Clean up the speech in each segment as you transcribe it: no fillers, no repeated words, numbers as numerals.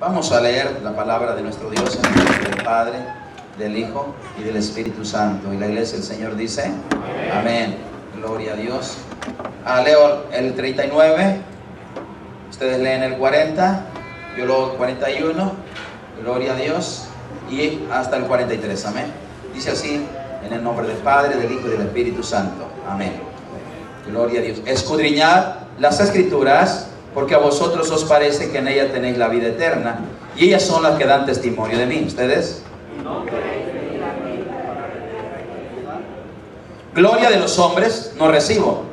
Vamos a leer la palabra de nuestro Dios en el nombre del Padre, del Hijo y del Espíritu Santo. Y la iglesia del Señor dice: amén. Amén. Gloria a Dios. Leo el 39, ustedes leen el 40, yo leo el 41, gloria a Dios, y hasta el 43, amén. Dice así, en el nombre del Padre, del Hijo y del Espíritu Santo, amén. Gloria a Dios. Escudriñad las Escrituras, porque a vosotros os parece que en ellas tenéis la vida eterna, y ellas son las que dan testimonio de mí. ¿Ustedes? Gloria de los hombres no recibo.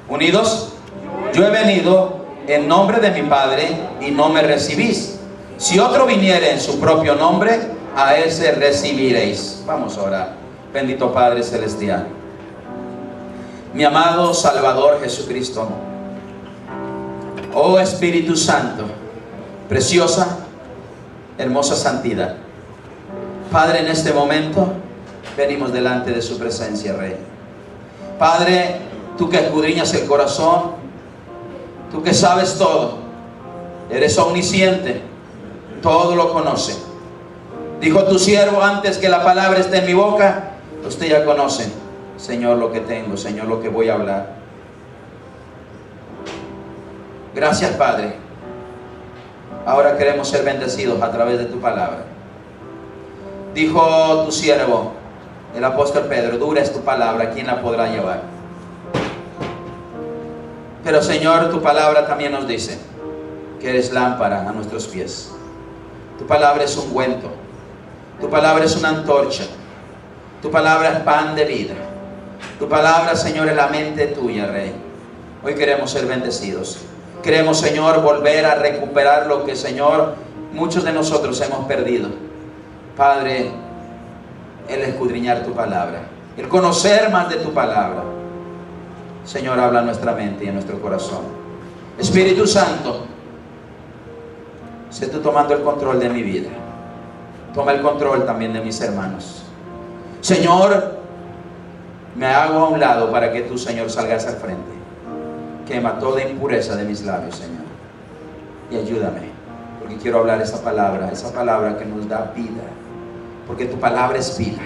Unidos, yo he venido en nombre de mi Padre y no me recibís. Si otro viniere en su propio nombre, a ese recibiréis. Vamos a orar. Bendito Padre Celestial, mi amado Salvador Jesucristo, oh Espíritu Santo, preciosa, hermosa santidad. Padre, en este momento venimos delante de su presencia, Rey. Padre, tú que escudriñas el corazón, tú que sabes todo, eres omnisciente, todo lo conoce. Dijo tu siervo: antes que la palabra esté en mi boca, usted ya conoce, Señor, lo que tengo, Señor, lo que voy a hablar. Gracias, Padre. Ahora queremos ser bendecidos a través de tu palabra. Dijo tu siervo, el apóstol Pedro: dura es tu palabra, ¿quién la podrá llevar? Pero, Señor, tu palabra también nos dice que eres lámpara a nuestros pies. Tu palabra es ungüento. Tu palabra es una antorcha. Tu palabra es pan de vida. Tu palabra, Señor, es la mente tuya, Rey. Hoy queremos ser bendecidos. Queremos, Señor, volver a recuperar lo que, Señor, muchos de nosotros hemos perdido. Padre, el escudriñar tu palabra, el conocer más de tu palabra. Señor, habla en nuestra mente y en nuestro corazón. Espíritu Santo, sé tú tomando el control de mi vida. Toma el control también de mis hermanos. Señor, me hago a un lado para que tú, Señor, salgas al frente. Quema toda impureza de mis labios, Señor. Y ayúdame, porque quiero hablar esa palabra que nos da vida. Porque tu palabra es vida.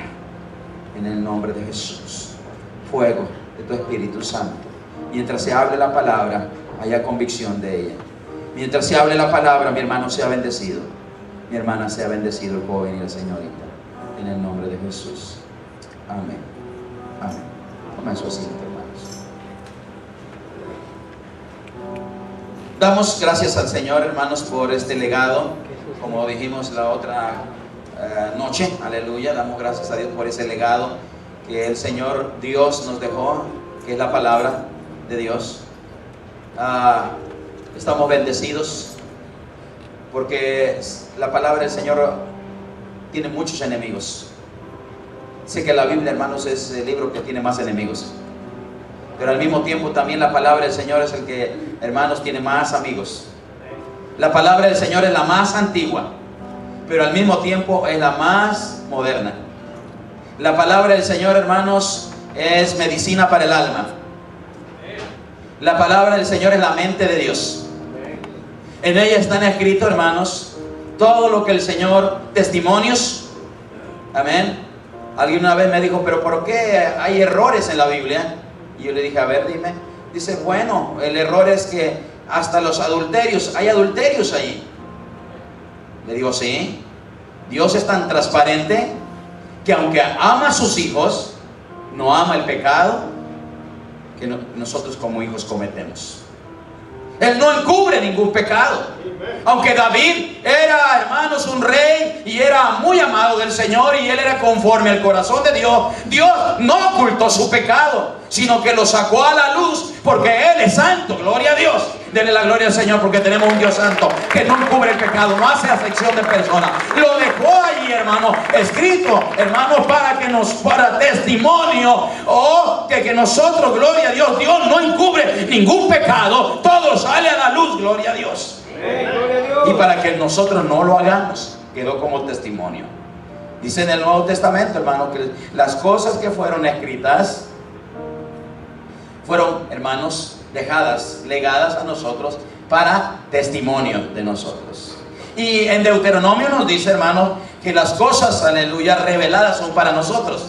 En el nombre de Jesús. Fuego de tu Espíritu Santo. Mientras se hable la palabra, haya convicción de ella. Mientras se hable la palabra, mi hermano sea bendecido. Mi hermana sea bendecido, el joven y la señorita. En el nombre de Jesús. Amén. Amén. Toma su asiento, hermanos. Damos gracias al Señor, hermanos, por este legado. Como dijimos la otra noche, aleluya. Damos gracias a Dios por ese legado que el Señor Dios nos dejó, que es la palabra de Dios. Estamos bendecidos porque la palabra del Señor tiene muchos enemigos. Sé que la Biblia, hermanos, es el libro que tiene más enemigos, pero al mismo tiempo también la palabra del Señor es el que, hermanos, tiene más amigos. La palabra del Señor es la más antigua, pero al mismo tiempo es la más moderna. La palabra del Señor, hermanos, es medicina para el alma. La palabra del Señor es la mente de Dios. En ella están escritos, hermanos, todo lo que el Señor, testimonios. Amén. Alguien una vez me dijo: pero ¿por qué hay errores en la Biblia? Y yo le dije: a ver, dime. Dice: bueno, el error es que hasta los adulterios, hay adulterios ahí. Le digo: sí. Dios es tan transparente que aunque ama a sus hijos, no ama el pecado que nosotros como hijos cometemos. Él no encubre ningún pecado. Aunque David era, hermanos, un rey y era muy amado del Señor y él era conforme al corazón de Dios, Dios no ocultó su pecado, sino que lo sacó a la luz porque Él es santo. Gloria a Dios. Denle la gloria al Señor porque tenemos un Dios santo que no encubre el pecado, no hace acepción de personas. Lo dejó allí, hermano, escrito, hermano, para testimonio, que nosotros, gloria a Dios, Dios no encubre ningún pecado, todo sale a la luz, gloria a Dios. Y para que nosotros no lo hagamos, quedó como testimonio. Dice en el Nuevo Testamento, hermano, que las cosas que fueron escritas fueron, hermanos, legadas a nosotros para testimonio de nosotros. Y en Deuteronomio nos dice, hermanos, que las cosas, aleluya, reveladas son para nosotros,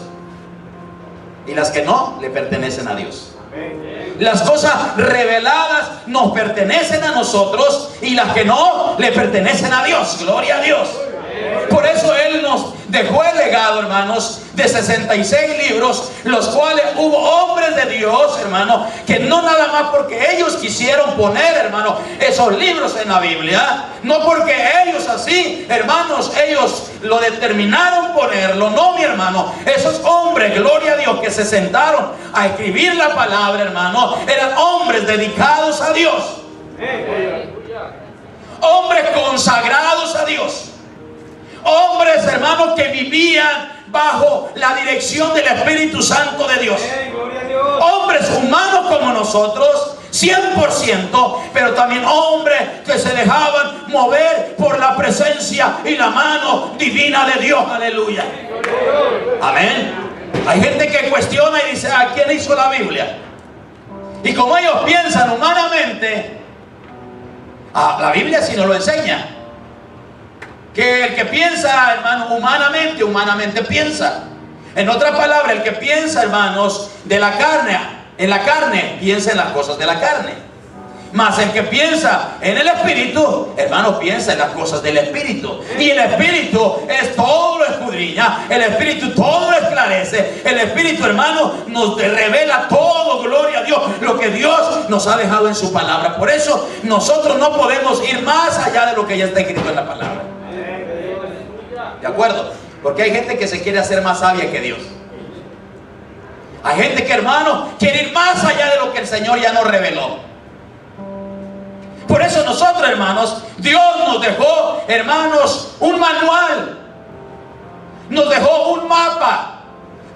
y las que no, le pertenecen a Dios. Las cosas reveladas nos pertenecen a nosotros, y las que no, le pertenecen a Dios. Gloria a Dios. Por eso Él nos dejó el legado, hermanos, de 66 libros, los cuales hubo hombres de Dios, hermano, que no nada más porque ellos quisieron poner, hermano, esos libros en la Biblia, no porque ellos así, hermanos, ellos lo determinaron ponerlo, no, mi hermano. Esos hombres, gloria a Dios, que se sentaron a escribir la palabra, hermano, eran hombres dedicados a Dios, hombres consagrados a Dios, hombres, hermanos, que vivían bajo la dirección del Espíritu Santo de Dios. Hombres humanos como nosotros, 100%, pero también hombres que se dejaban mover por la presencia y la mano divina de Dios. Aleluya. Amén. Hay gente que cuestiona y dice, ¿a quién hizo la Biblia? Y como ellos piensan humanamente, la Biblia sí nos lo enseña. Que el que piensa, hermano, humanamente piensa. En otras palabras, el que piensa, hermanos, de la carne, en la carne, piensa en las cosas de la carne. Mas el que piensa en el Espíritu, hermano, piensa en las cosas del Espíritu. Y el Espíritu es todo lo escudriña, el Espíritu todo lo esclarece. El Espíritu, hermano, nos revela todo, gloria a Dios, lo que Dios nos ha dejado en su palabra. Por eso nosotros no podemos ir más allá de lo que ya está escrito en la palabra. ¿De acuerdo? Porque hay gente que se quiere hacer más sabia que Dios. Hay gente que, hermano, quiere ir más allá de lo que el Señor ya nos reveló. Por eso nosotros, hermanos, Dios nos dejó, hermanos, un manual. Nos dejó un mapa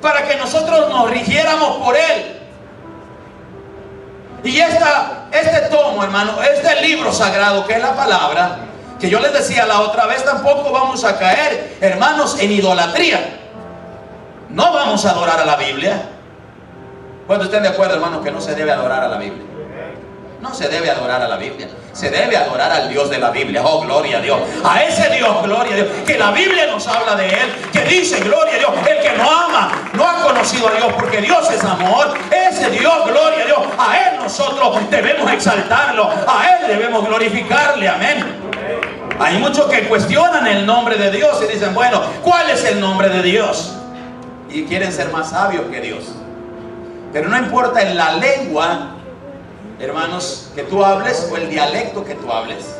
para que nosotros nos rigiéramos por él. Y este tomo, hermano, este libro sagrado que es la palabra, que yo les decía la otra vez, tampoco vamos a caer, hermanos, en idolatría. No vamos a adorar a la Biblia. ¿Cuántos estén de acuerdo, hermanos, que no se debe adorar a la Biblia? No se debe adorar a la Biblia. Se debe adorar al Dios de la Biblia. Oh, gloria a Dios. A ese Dios, gloria a Dios, que la Biblia nos habla de Él, que dice, gloria a Dios, el que no ama no ha conocido a Dios, porque Dios es amor. Ese Dios, gloria a Dios, a Él nosotros debemos exaltarlo, a Él debemos glorificarle. Amén. Hay muchos que cuestionan el nombre de Dios y dicen, bueno, ¿cuál es el nombre de Dios? Y quieren ser más sabios que Dios. Pero no importa en la lengua, hermanos, que tú hables o el dialecto que tú hables,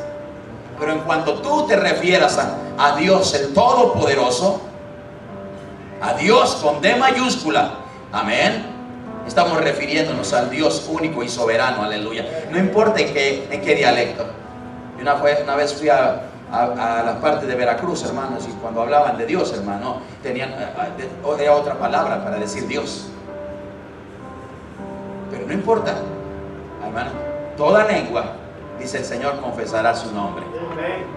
pero en cuanto tú te refieras a Dios el Todopoderoso, a Dios con D mayúscula, amén, estamos refiriéndonos al Dios único y soberano, aleluya. No importa en qué dialecto. Una vez fui a las partes de Veracruz, hermanos, y cuando hablaban de Dios, hermano, tenían era otra palabra para decir Dios. Pero no importa, hermano, toda lengua, dice el Señor, confesará su nombre.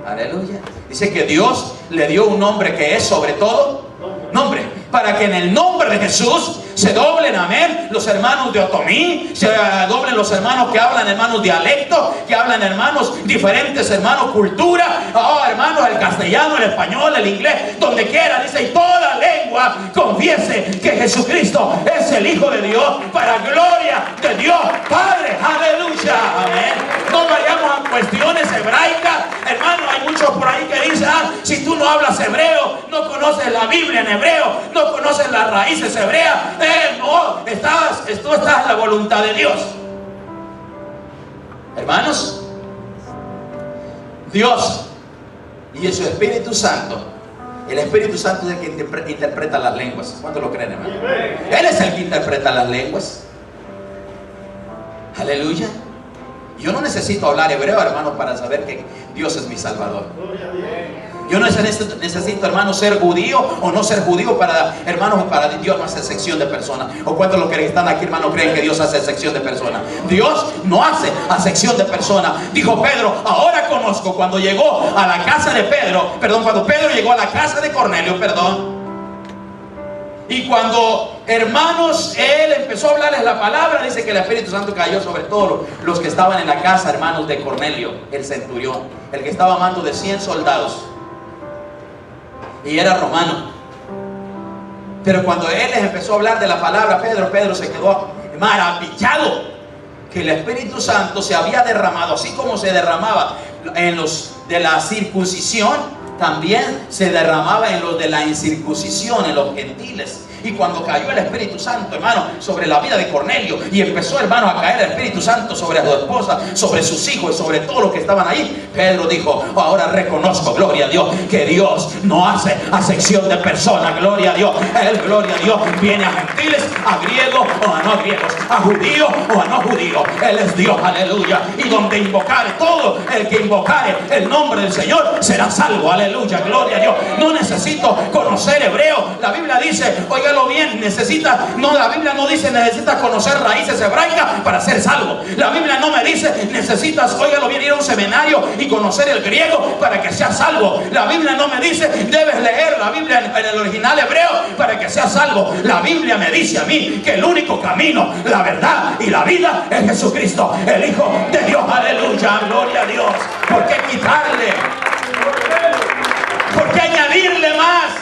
Aleluya. Dice que Dios le dio un nombre que es sobre todo nombre, para que en el nombre de Jesús se doblen, amén, los hermanos de otomí, se doblen los hermanos que hablan, hermanos, dialectos, que hablan, hermanos, diferentes, hermanos, cultura, hermanos, el castellano, el español, el inglés, donde quiera, dice, y toda lengua confiese que Jesucristo es el Hijo de Dios, para gloria de Dios Padre. Aleluya, amén. No vayamos a cuestiones hebraicas, hermano. Hay muchos por ahí que dicen, si tú no hablas hebreo, no conoces la Biblia en hebreo, no conoces las raíces hebreas, no, tú estás en la voluntad de Dios. Hermanos, Dios y su Espíritu Santo, el Espíritu Santo es el que interpreta las lenguas. ¿Cuántos lo creen, hermano? Él es el que interpreta las lenguas. Aleluya. Yo no necesito hablar hebreo, hermano, para saber que Dios es mi Salvador. Yo no necesito, hermano, ser judío o no ser judío para, hermanos, para Dios no hace sección de personas. ¿O cuántos los que están aquí, hermano, creen que Dios hace sección de personas? Dios no hace acepción de personas. Dijo Pedro, ahora conozco, cuando llegó a la casa de Pedro, cuando Pedro llegó a la casa de Cornelio, y cuando hermanos, él empezó a hablarles la palabra. Dice que el Espíritu Santo cayó sobre todos los que estaban en la casa, hermanos, de Cornelio, el centurión, el que estaba a mando de 100 soldados, y era romano. Pero cuando él les empezó a hablar de la palabra, Pedro se quedó maravillado que el Espíritu Santo se había derramado, así como se derramaba en los de la circuncisión, también se derramaba en los de la incircuncisión, en los gentiles. Y cuando cayó el Espíritu Santo, hermano, sobre la vida de Cornelio, y empezó, hermano, a caer el Espíritu Santo sobre su esposa, sobre sus hijos y sobre todos los que estaban ahí, Pedro dijo: ahora reconozco, gloria a Dios, que Dios no hace acepción de personas. Gloria a Dios. Él, gloria a Dios, viene a gentiles, a griegos o a no griegos, a judíos o a no judíos. Él es Dios, aleluya. Y donde invocare, todo el que invocare el nombre del Señor será salvo, aleluya, gloria a Dios. No necesito conocer hebreo. La Biblia dice, óigalo bien, la Biblia no dice necesitas conocer raíces hebraicas para ser salvo. La Biblia no me dice necesitas, óigalo bien, ir a un seminario y conocer el griego para que seas salvo. La Biblia no me dice debes leer la Biblia en el original hebreo para que seas salvo. La Biblia me dice a mí que el único camino, la verdad y la vida es Jesucristo, el Hijo de Dios, aleluya, gloria a Dios. ¿Por qué quitarle? ¿Por qué añadirle más?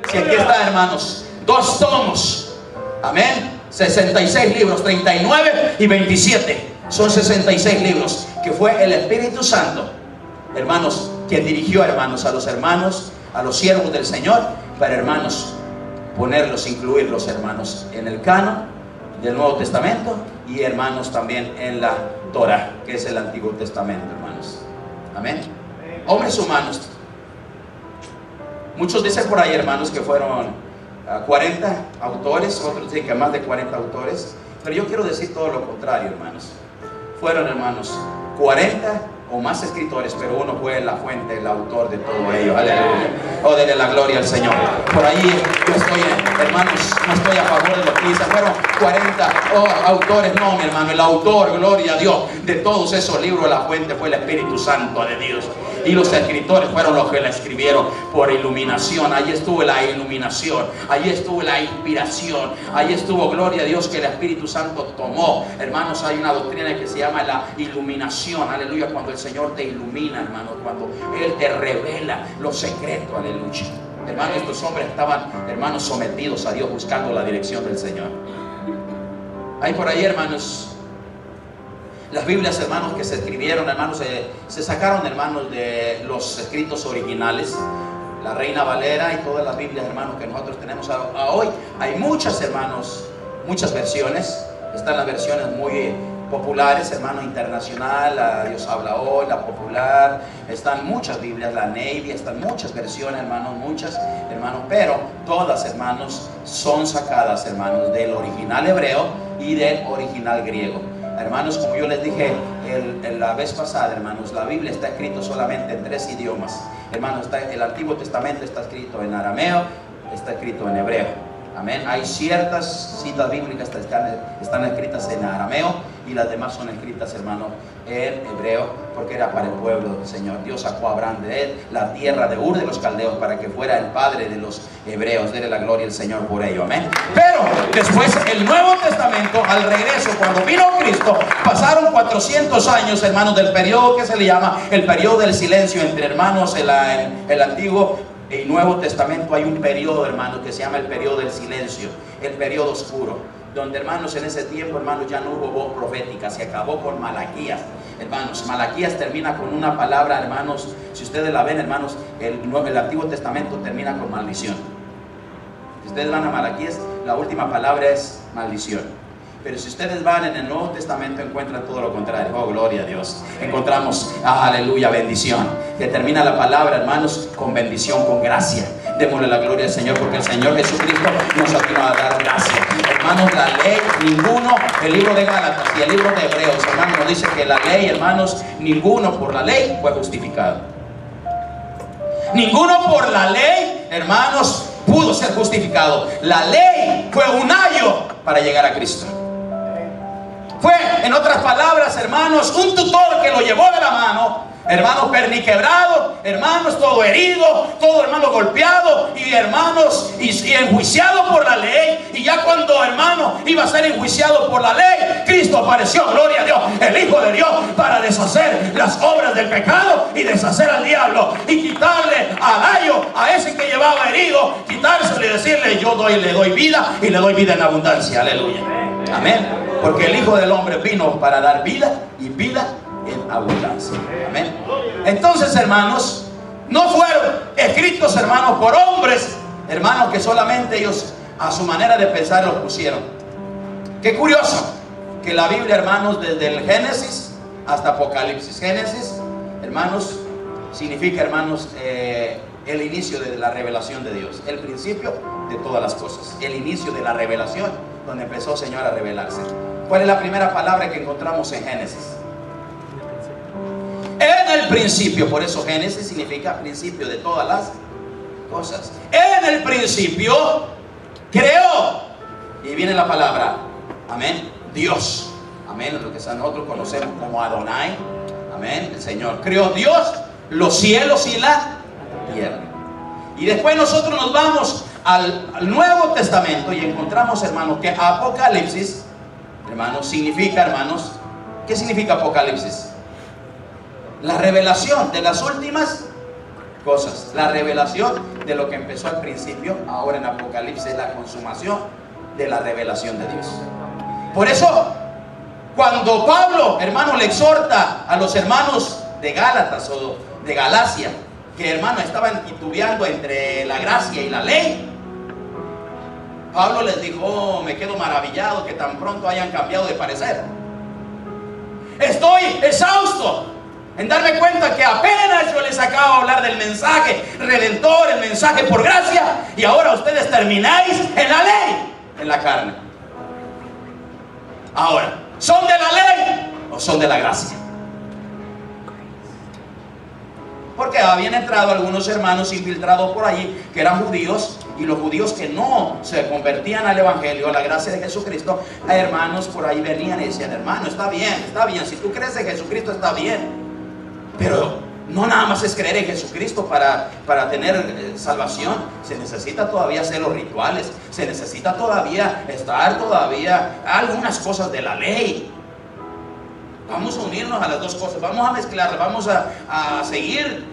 Si aquí está, hermanos, 2 tomos, amén, 66 libros, 39 y 27, son 66 libros, que fue el Espíritu Santo, hermanos, quien dirigió, hermanos, a los siervos del Señor, para, hermanos, incluirlos, hermanos, en el canon del Nuevo Testamento, y, hermanos, también en la Torah, que es el Antiguo Testamento, hermanos, amén. Hombres humanos, muchos dicen por ahí, hermanos, que fueron 40 autores, otros dicen que más de 40 autores, pero yo quiero decir todo lo contrario, hermanos. Fueron, hermanos, 40 o más escritores, pero uno fue la fuente, el autor de todo ello, aleluya. Oh, denle la gloria al Señor. Por ahí yo estoy, hermanos, no estoy a favor de lo que dicen, fueron 40 autores, no, mi hermano, el autor, gloria a Dios, de todos esos libros, la fuente fue el Espíritu Santo de Dios. Y los escritores fueron los que la escribieron por iluminación. Ahí estuvo la iluminación, ahí estuvo la inspiración, ahí estuvo, gloria a Dios, que el Espíritu Santo tomó. Hermanos, hay una doctrina que se llama la iluminación, aleluya, cuando el Señor te ilumina, hermanos, cuando Él te revela los secretos, aleluya. Hermanos, estos hombres estaban, hermanos, sometidos a Dios, buscando la dirección del Señor. Hay por ahí, hermanos, las Biblias, hermanos, que se escribieron, hermanos, se sacaron, hermanos, de los escritos originales. La Reina Valera y todas las Biblias, hermanos, que nosotros tenemos a hoy. Hay muchas, hermanos, muchas versiones. Están las versiones muy populares, hermano, internacional, la Dios habla hoy, la popular. Están muchas Biblias, la Navy, están muchas versiones, hermanos, muchas, hermanos. Pero todas, hermanos, son sacadas, hermanos, del original hebreo y del original griego. Hermanos, como yo les dije la vez pasada, hermanos, la Biblia está escrito solamente en 3 idiomas. Hermanos, el Antiguo Testamento está escrito en arameo, está escrito en hebreo. Amén. Hay ciertas citas bíblicas que están escritas en arameo y las demás son escritas, hermanos, en hebreo, porque era para el pueblo del Señor. Dios sacó a Abraham de él, la tierra de Ur de los Caldeos, para que fuera el padre de los hebreos. Dele la gloria al Señor por ello. Amén. Pero después el Nuevo Testamento, al regreso, cuando vino Cristo, pasaron 400 años, hermanos, del periodo que se le llama el periodo del silencio entre, hermanos, el Antiguo y Nuevo Testamento. Hay un periodo, hermanos, que se llama el periodo del silencio, el periodo oscuro, donde, hermanos, en ese tiempo, hermanos, ya no hubo voz profética. Se acabó con Malaquías, hermanos. Malaquías termina con una palabra, hermanos, si ustedes la ven, hermanos, el Antiguo Testamento termina con maldición. Si ustedes van a Malaquías, la última palabra es maldición. Pero si ustedes van en el Nuevo Testamento, encuentran todo lo contrario. Oh, gloria a Dios. Encontramos, aleluya, bendición. Que termina la palabra, hermanos, con bendición, con gracia. Démosle la gloria al Señor, porque el Señor Jesucristo nos ha venido a dar gracia. Hermanos, la ley, ninguno, el libro de Gálatas y el libro de Hebreos, hermanos, nos dice que la ley, hermanos, ninguno por la ley fue justificado. Ninguno por la ley, hermanos, pudo ser justificado. La ley fue un ayo para llegar a Cristo. Fue, en otras palabras, hermanos, un tutor que lo llevó de la mano, hermanos, perniquebrado, hermanos, todo herido, todo, hermano, golpeado, y hermanos, y enjuiciado por la ley. Y ya cuando, hermano, iba a ser enjuiciado por la ley, Cristo apareció, gloria a Dios, el Hijo de Dios, para deshacer las obras del pecado y deshacer al diablo y quitarle al ayo, a ese que llevaba herido, quitárselo y decirle: yo le doy vida, y le doy vida en abundancia. Aleluya, amén. Porque el Hijo del Hombre vino para dar vida, y vida en abundancia. Amén. Entonces, hermanos, no fueron escritos, hermanos, por hombres, hermanos, que solamente ellos a su manera de pensar los pusieron. Qué curioso que la Biblia, hermanos, desde el Génesis hasta Apocalipsis. Génesis, hermanos, significa, hermanos, el inicio de la revelación de Dios, el principio de todas las cosas, el inicio de la revelación, donde empezó el Señor a revelarse. ¿Cuál es la primera palabra que encontramos en Génesis? En el principio. Por eso Génesis significa principio de todas las cosas. En el principio creó, y viene la palabra, amén, Dios, amén, lo que nosotros conocemos como Adonai, amén, el Señor. Creó Dios los cielos y la tierra. Y después nosotros nos vamos al Nuevo Testamento y encontramos, hermanos, que Apocalipsis, hermanos, significa, hermanos, ¿qué significa Apocalipsis? La revelación de las últimas cosas, la revelación de lo que empezó al principio. Ahora en Apocalipsis es la consumación de la revelación de Dios. Por eso, cuando Pablo, hermano, le exhorta a los hermanos de Gálatas o de Galacia, que, hermano, estaban titubeando entre la gracia y la ley, Pablo les dijo: oh, me quedo maravillado que tan pronto hayan cambiado de parecer. Estoy exhausto en darme cuenta que apenas yo les acabo de hablar del mensaje redentor, el mensaje por gracia, y ahora ustedes termináis en la ley, en la carne. Ahora, ¿son de la ley o son de la gracia? Porque habían entrado algunos hermanos infiltrados por allí que eran judíos, y los judíos que no se convertían al evangelio, a la gracia de Jesucristo, a hermanos por ahí venían y decían: hermano, está bien, si tú crees en Jesucristo está bien, pero no nada más es creer en Jesucristo para tener salvación. Se necesita todavía hacer los rituales, se necesita todavía estar algunas cosas de la ley. Vamos a unirnos a las dos cosas, vamos a mezclarlas, vamos a seguir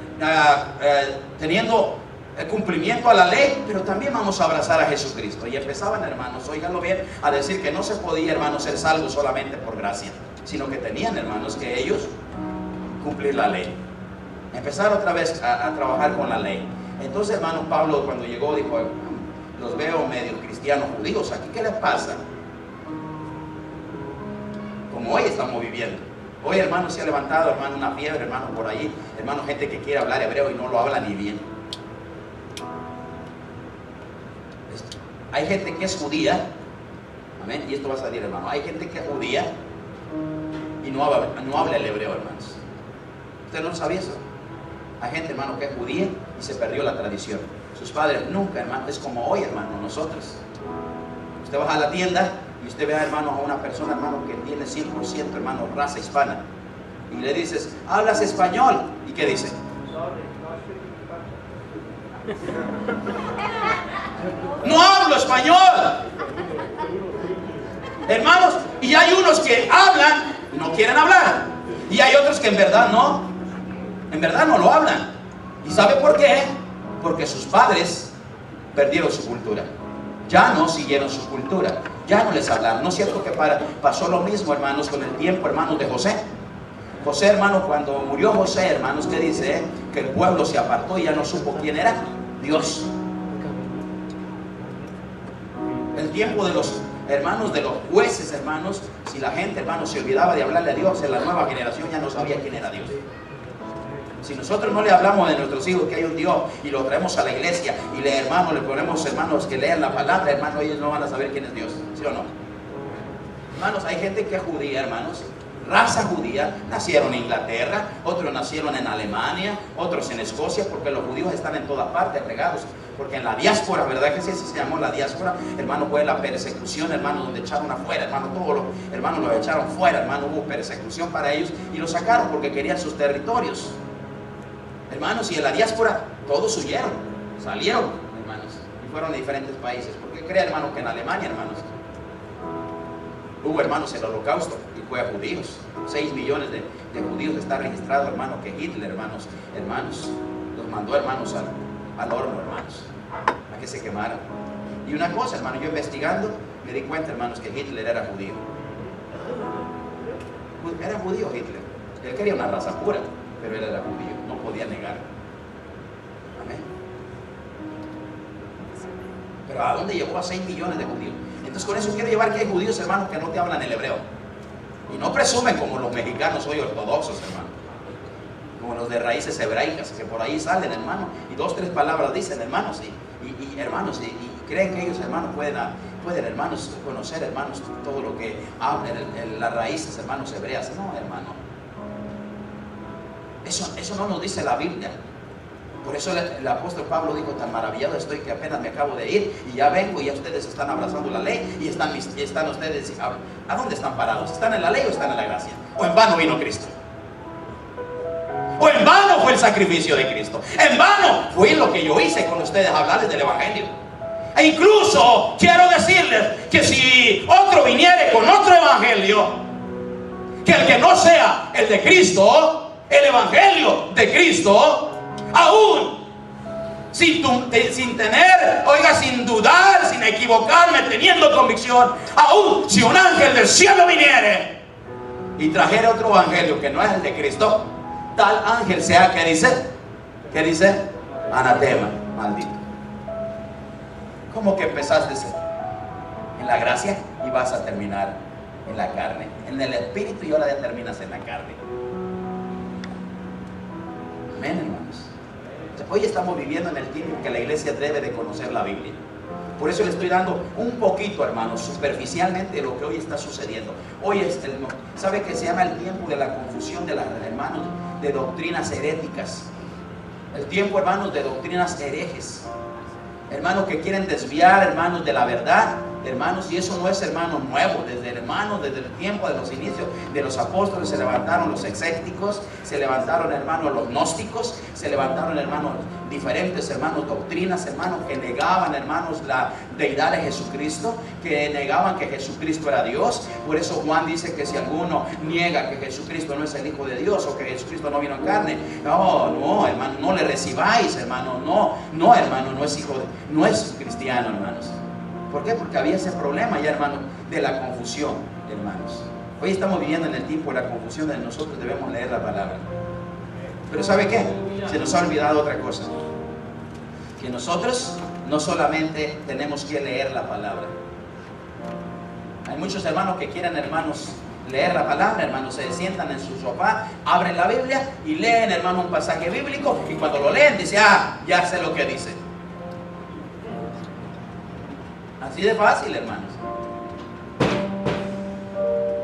teniendo el cumplimiento a la ley, pero también vamos a abrazar a Jesucristo. Y empezaban, hermanos, óiganlo bien, a decir que no se podía, hermanos, ser salvos solamente por gracia, sino que tenían, hermanos, que ellos cumplir la ley. Empezar otra vez a trabajar con la ley. Entonces, hermano, Pablo cuando llegó dijo: los veo medio cristianos judíos aquí, ¿qué les pasa? Como hoy estamos viviendo. Hoy, hermano, se ha levantado, hermano, una fiebre, hermano, por ahí, hermano, gente que quiere hablar hebreo y no lo habla ni bien. Hay gente que es judía, amén, y esto va a salir, hermano. Hay gente que es judía y no habla el hebreo, hermanos. ¿Usted no sabía eso? Hay gente, hermano, que es judía y se perdió la tradición. Sus padres nunca, hermano, es como hoy, hermano, nosotros. Usted va a la tienda y usted ve, hermano, a una persona, hermano, que tiene 100%, hermano, raza hispana, y le dices: ¿hablas español? ¿Y qué dice? No hablo español, hermanos. Y hay unos que hablan y no quieren hablar, y hay otros que en verdad no lo hablan. ¿Y sabe por qué? Porque sus padres perdieron su cultura, ya no siguieron su cultura, ya no les hablaron. ¿No es cierto que pasó lo mismo, hermanos, con el tiempo, hermanos, de José? José, hermanos, cuando murió José, hermanos, ¿qué dice? Que el pueblo se apartó y ya no supo quién era Dios. El tiempo de los hermanos, de los jueces, hermanos, si la gente, hermanos, se olvidaba de hablarle a Dios, en la nueva generación ya no sabía quién era Dios. Si nosotros no le hablamos de nuestros hijos que hay un Dios y lo traemos a la iglesia y le ponemos, hermanos, que lean la palabra, hermanos, ellos no van a saber quién es Dios, ¿sí o no? Hermanos, hay gente que es judía, hermanos, raza judía, nacieron en Inglaterra, otros nacieron en Alemania, otros en Escocia, porque los judíos están en todas partes regados. Porque en la diáspora, ¿verdad que sí? Así se llamó la diáspora, hermano, fue la persecución, hermano, donde echaron afuera, hermano, todos los hermanos los echaron fuera, hermano, hubo persecución para ellos y los sacaron porque querían sus territorios. Hermanos, y en la diáspora todos huyeron, salieron, hermanos, y fueron a diferentes países. Porque cree, hermano, que en Alemania, hermanos, hubo, hermanos, el holocausto y fue a judíos. 6 millones de judíos está registrado, hermano, que Hitler, hermanos, los mandó, hermanos, al horno, hermanos, a que se quemaran. Y una cosa, hermano, yo investigando me di cuenta, hermanos, que Hitler era judío. Era judío Hitler. Él quería una raza pura, pero él era judío, no podía negar. Amén. Pero ¿a dónde llegó a 6 millones de judíos? Entonces con eso quiero llevar que hay judíos, hermanos, que no te hablan el hebreo. Y no presumen como los mexicanos hoy ortodoxos, hermano. Como los de raíces hebraicas, que por ahí salen, hermano, y 2, 3 palabras dicen, hermanos, y hermanos, y creen que ellos, hermanos, pueden, hermanos, conocer, hermanos, todo lo que hablan, las raíces, hermanos, hebreas. No, hermano. Eso no nos dice la Biblia. Por eso el apóstol Pablo dijo: tan maravillado estoy que apenas me acabo de ir y ya vengo y ya ustedes están abrazando la ley y están ustedes, ¿a dónde están parados? ¿Están en la ley o están en la gracia? ¿O en vano vino Cristo? ¿O en vano fue el sacrificio de Cristo? En vano fue lo que yo hice con ustedes, hablarles del evangelio. E incluso quiero decirles que si otro viniere con otro evangelio, que el que no sea el de Cristo, el evangelio de Cristo, aún sin tener, oiga, sin dudar, sin equivocarme, teniendo convicción, aún si un ángel del cielo viniere y trajera otro evangelio que no es el de Cristo, tal ángel sea, ¿qué dice? ¿Qué dice? Anatema, maldito. ¿Cómo que empezaste en la gracia y vas a terminar en la carne? En el espíritu y ahora ya terminas en la carne. Amén, hermanos. Hoy estamos viviendo en el tiempo que la iglesia debe de conocer la Biblia. Por eso le estoy dando un poquito, hermanos, superficialmente de lo que hoy está sucediendo. Hoy ¿sabe que se llama el tiempo de la confusión de los hermanos, de doctrinas heréticas? El tiempo, hermanos, de doctrinas herejes. Hermanos que quieren desviar, hermanos, de la verdad. Hermanos, y eso no es, hermano, nuevo. Desde el tiempo de los inicios de los apóstoles se levantaron los exégeticos, se levantaron, hermanos, los gnósticos, se levantaron, hermanos, diferentes, hermanos, doctrinas, hermanos, que negaban, hermanos, la deidad de Jesucristo, que negaban que Jesucristo era Dios. Por eso Juan dice que si alguno niega que Jesucristo no es el Hijo de Dios o que Jesucristo no vino en carne, no, hermano, no le recibáis, hermano, no, hermano, no es cristiano, hermanos. ¿Por qué? Porque había ese problema ya, hermano, de la confusión, hermanos. Hoy estamos viviendo en el tiempo de la confusión donde nosotros debemos leer la palabra. Pero ¿sabe qué? Se nos ha olvidado otra cosa. Que nosotros no solamente tenemos que leer la palabra. Hay muchos hermanos que quieren, hermanos, leer la palabra, hermanos, se sientan en su sofá, abren la Biblia y leen, hermano, un pasaje bíblico, y cuando lo leen dice: ya sé lo que dice. Así de fácil, hermanos.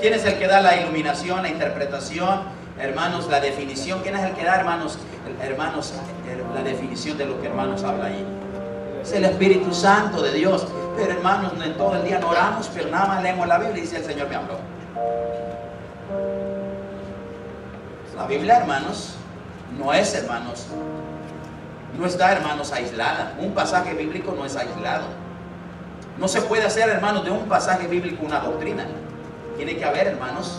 ¿Quién es el que da la iluminación, la interpretación, hermanos, la definición? ¿Quién es el que da, hermanos, la definición de lo que, hermanos, habla ahí? Es el Espíritu Santo de Dios. Pero, hermanos, en todo el día no oramos, pero nada más leemos la Biblia y dice: el Señor me habló. La Biblia, hermanos, no es, hermanos, no está, hermanos, aislada. Un pasaje bíblico no es aislado. No se puede hacer, hermanos, de un pasaje bíblico una doctrina. Tiene que haber, hermanos,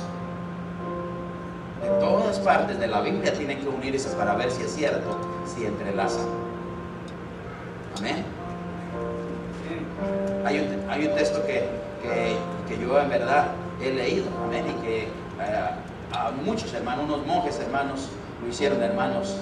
de todas partes de la Biblia tienen que unirse para ver si es cierto, si entrelazan. Amén. Hay un texto que yo en verdad he leído, amén, y que a muchos hermanos, unos monjes, hermanos, lo hicieron, hermanos,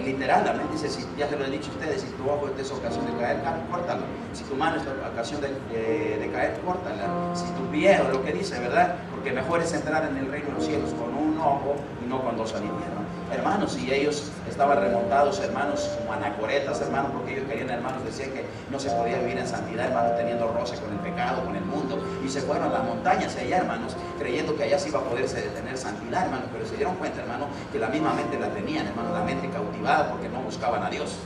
literalmente. Dice: si, ya se lo he dicho a ustedes, si tu ojo es ocasión de caer, córtalo. Si tu mano es ocasión de caer, córtala. Si tu pie, o lo que dice, ¿verdad? Porque mejor es entrar en el reino de los cielos con un ojo lobo y no con dos alinearon. Hermanos, y ellos estaban remontados, hermanos, como anacoretas, hermanos, porque ellos querían, hermanos, decían que no se podía vivir en santidad, hermanos, teniendo roce con el pecado, con el mundo, y se fueron a las montañas allá, hermanos, creyendo que allá sí iba a poderse tener santidad, hermanos, pero se dieron cuenta, hermanos, que la misma mente la tenían, hermanos, la mente cautivada, porque no buscaban a Dios.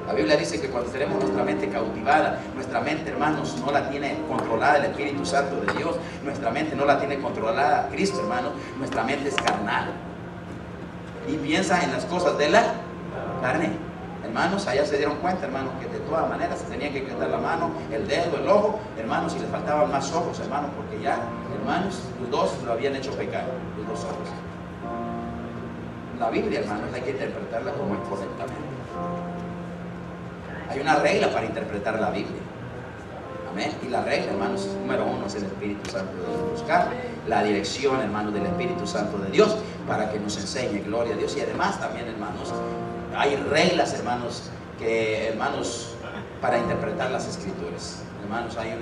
La Biblia dice que cuando tenemos nuestra mente cautivada, nuestra mente, hermanos, no la tiene controlada el Espíritu Santo de Dios, nuestra mente no la tiene controlada Cristo, hermanos, nuestra mente es carnal y piensa en las cosas de la carne. Hermanos, allá se dieron cuenta, hermanos, que de todas maneras se tenía que quitar la mano, el dedo, el ojo, hermanos, y les faltaban más ojos, hermanos, porque ya, hermanos, los dos lo habían hecho pecar, los dos ojos. La Biblia, hermanos, hay que interpretarla como correctamente. Hay una regla para interpretar la Biblia. Amén. Y la regla, hermanos, número uno es el Espíritu Santo de Dios. Buscar la dirección, hermanos, del Espíritu Santo de Dios para que nos enseñe, gloria a Dios. Y además también, hermanos, hay reglas, hermanos, para interpretar las Escrituras. Hermanos, hay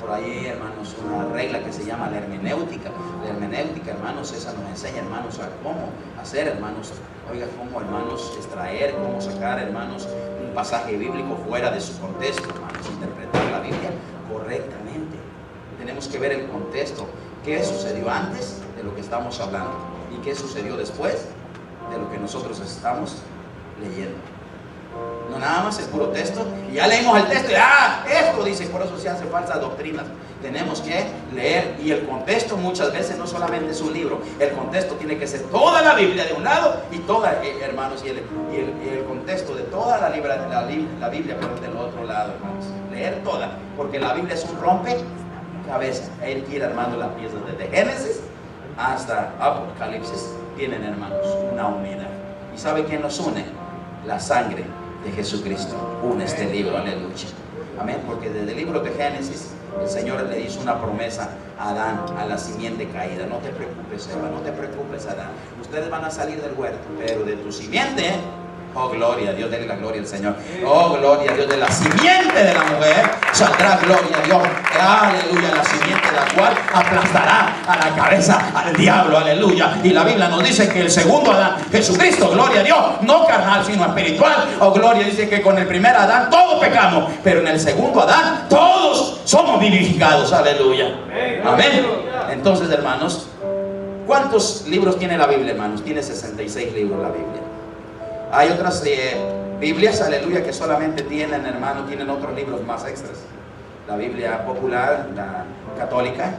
por ahí, hermanos, una regla que se llama la hermenéutica. La hermenéutica, hermanos, esa nos enseña, hermanos, a cómo hacer, hermanos, cómo, hermanos, extraer, cómo sacar, hermanos, un pasaje bíblico fuera de su contexto, hermanos, interpretar la Biblia correctamente. Tenemos que ver el contexto, qué sucedió antes de lo que estamos hablando y qué sucedió después de lo que nosotros estamos leyendo. No nada más el puro texto, y ya leímos el texto y esto dice, por eso se hace falsas doctrinas. Tenemos que leer, y el contexto muchas veces no solamente es un libro, el contexto tiene que ser toda la Biblia de un lado y toda, hermanos, y el contexto de toda la Biblia, pero del otro lado, hermanos. Leer toda, porque la Biblia es un rompecabezas. Él quiere, hermanos, las piezas desde Génesis hasta Apocalipsis tienen, hermanos, una unidad. ¿Y sabe quién nos une? La sangre de Jesucristo une este libro, aleluya. Amén, porque desde el libro de Génesis el Señor le hizo una promesa a Adán, a la simiente caída. No te preocupes, Eva, no te preocupes, Adán. Ustedes van a salir del huerto, pero de tu simiente, oh gloria a Dios, denle la gloria al Señor. Oh gloria a Dios, de la simiente de la mujer saldrá gloria a Dios. Aleluya, la simiente de la cual aplastará a la cabeza al diablo, aleluya. Y la Biblia nos dice que el segundo Adán, Jesucristo, gloria a Dios, no carnal sino espiritual, oh gloria, dice que con el primer Adán todos pecamos, pero en el segundo Adán todos somos vivificados, aleluya. Amén. Entonces, hermanos, ¿cuántos libros tiene la Biblia, hermanos? Tiene 66 libros la Biblia. Hay otras Biblias, aleluya, que solamente tienen, hermano, tienen otros libros más extras. La Biblia popular, la católica,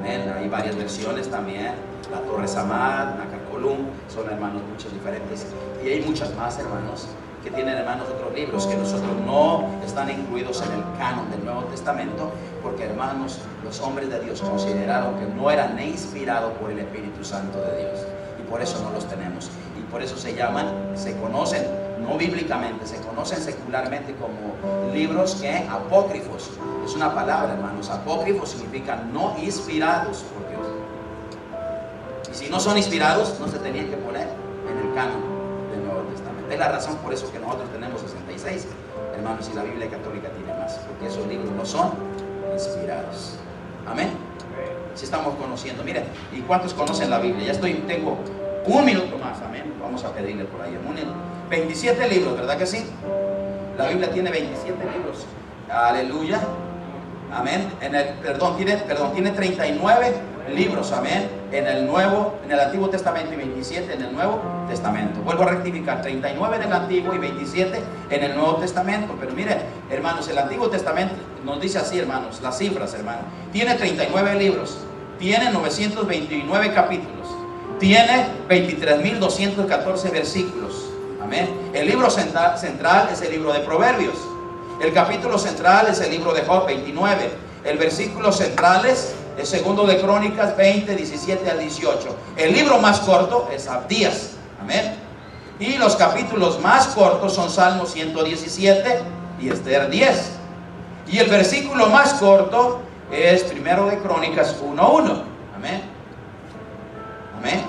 amén, hay varias versiones también. La Torre Samad, la Cacolum, son, hermanos, muchos diferentes. Y hay muchas más, hermanos, que tienen, hermanos, otros libros que nosotros no están incluidos en el canon del Nuevo Testamento, porque, hermanos, los hombres de Dios consideraron que no eran inspirados por el Espíritu Santo de Dios, y por eso no los tenemos. Por eso se conocen, no bíblicamente, se conocen secularmente como libros apócrifos. Es una palabra, hermanos. Apócrifos significa no inspirados por Dios. Y si no son inspirados, no se tenían que poner en el canon del Nuevo Testamento. Es la razón por eso que nosotros tenemos 66, hermanos, y la Biblia católica tiene más, porque esos libros no son inspirados. Amén. Si estamos conociendo, miren, ¿y cuántos conocen la Biblia? Tengo un minuto más, amén. Vamos a pedirle por ahí. 27 libros, ¿verdad que sí? La Biblia tiene 27 libros. Aleluya. Amén. Tiene 39 libros, amén. En el Antiguo Testamento y 27 en el Nuevo Testamento. Vuelvo a rectificar, 39 en el Antiguo y 27 en el Nuevo Testamento. Pero miren, hermanos, el Antiguo Testamento nos dice así, hermanos, las cifras, hermanos. Tiene 39 libros, tiene 929 capítulos. Tiene 23.214 versículos. Amén. El libro central es el libro de Proverbios. El capítulo central es el libro de Job, 29. El versículo central es el segundo de Crónicas, 20, 17 al 18. El libro más corto es Abdías. Amén. Y los capítulos más cortos son Salmo 117 y Esther 10. Y el versículo más corto es primero de Crónicas 1:1. Amén. Amén.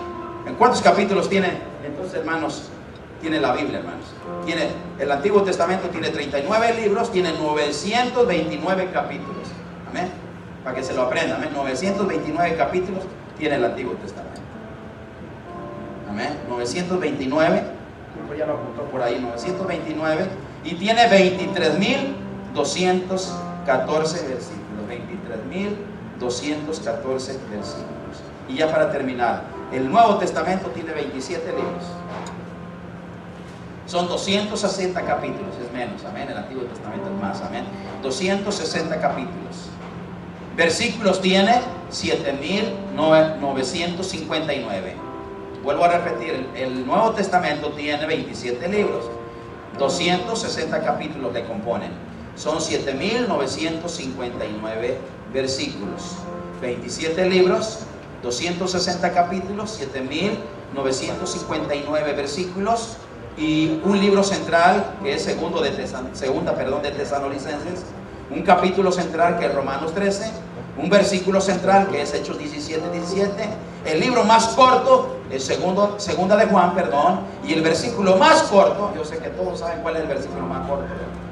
¿En cuántos capítulos tiene? Entonces, hermanos, tiene la Biblia, hermanos. El Antiguo Testamento tiene 39 libros, tiene 929 capítulos. Amén. Para que se lo aprendan, amén. 929 capítulos tiene el Antiguo Testamento. Amén. 929. Ya lo apuntó por ahí. 929. Y tiene 23,214 versículos. 23,214 versículos. Y ya para terminar, el Nuevo Testamento tiene 27 libros. Son 260 capítulos, es menos, amén. El Antiguo Testamento es más, amén. 260 capítulos. Versículos tiene 7,959. Vuelvo a repetir, el Nuevo Testamento tiene 27 libros. 260 capítulos le componen. Son 7,959 versículos. 27 libros, 260 capítulos, 7,959 versículos. Y un libro central que es segunda de Tesalonicenses, un capítulo central que es Romanos 13, un versículo central que es Hechos 17. El libro más corto es segunda de Juan, y el versículo más corto, yo sé que todos saben cuál es el versículo más corto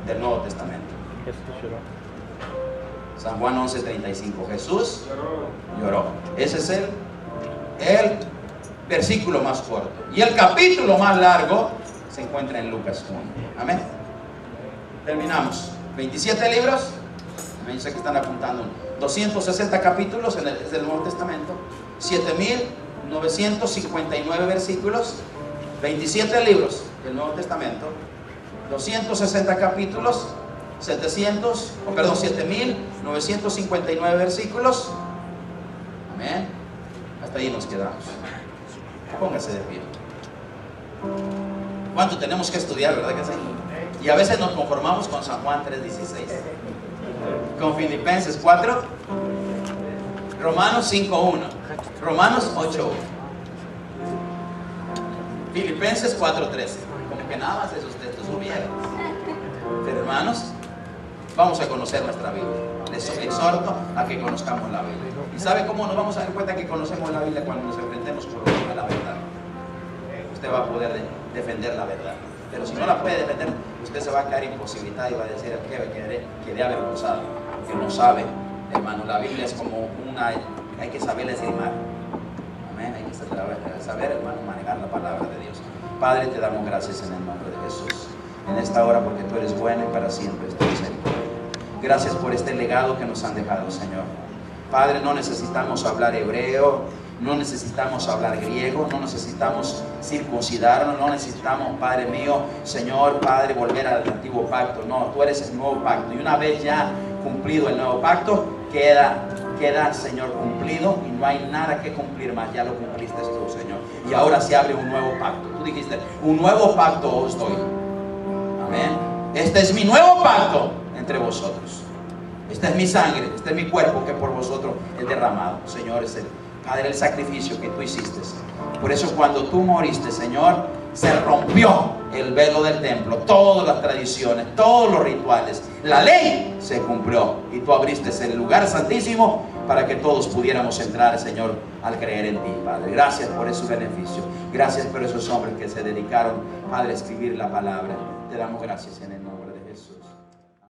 del Nuevo Testamento. San Juan 11:35. Jesús lloró. Ese es el versículo más corto. Y el capítulo más largo se encuentra en Lucas 1. Amén. Terminamos. 27 libros. Amén. Yo sé que están apuntando. 260 capítulos del Nuevo Testamento. 7,959 versículos. 27 libros del Nuevo Testamento. 260 capítulos. 7,959 versículos. Amén. Hasta ahí nos quedamos. Póngase de pie. ¿Cuánto tenemos que estudiar, verdad que sí? Y a veces nos conformamos con San Juan 3:16, con Filipenses 4, Romanos 5:1, Romanos 8:1, Filipenses 4:13. Como que nada más esos textos subieron. Pero hermanos, vamos a conocer nuestra Biblia. Les exhorto a que conozcamos la Biblia. ¿Y sabe cómo nos vamos a dar cuenta que conocemos la Biblia? Cuando nos enfrentemos por la verdad. Usted va a poder defender la verdad. Pero si no la puede defender, usted se va a quedar imposibilitado y va a decir que quedé avergonzado, que no sabe. Hermano, la Biblia es como hay que saberla esgrimar. Amén. Hay que saber, hermano, manejar la palabra de Dios. Padre, te damos gracias en el nombre de Jesús en esta hora, porque tú eres bueno y para siempre es tu misericordia. Gracias por este legado que nos han dejado, Señor. Padre, no necesitamos hablar hebreo, no necesitamos hablar griego, no necesitamos circuncidarnos, no necesitamos, Padre mío, Señor, Padre, volver al antiguo pacto. No, tú eres el nuevo pacto. Y una vez ya cumplido el nuevo pacto, queda, Señor, cumplido, y no hay nada que cumplir más. Ya lo cumpliste tú, Señor. Y ahora se abre un nuevo pacto. Tú dijiste, un nuevo pacto os doy. Amén. Este es mi nuevo pacto entre vosotros. Esta es mi sangre, este es mi cuerpo que por vosotros es derramado. Señor, es Padre, el sacrificio que tú hiciste. Por eso cuando tú moriste, Señor, se rompió el velo del templo. Todas las tradiciones, todos los rituales, la ley se cumplió. Y tú abriste el lugar santísimo para que todos pudiéramos entrar, Señor, al creer en ti, Padre. Gracias por esos beneficios. Gracias por esos hombres que se dedicaron, Padre, a escribir la palabra. Te damos gracias en el nombre.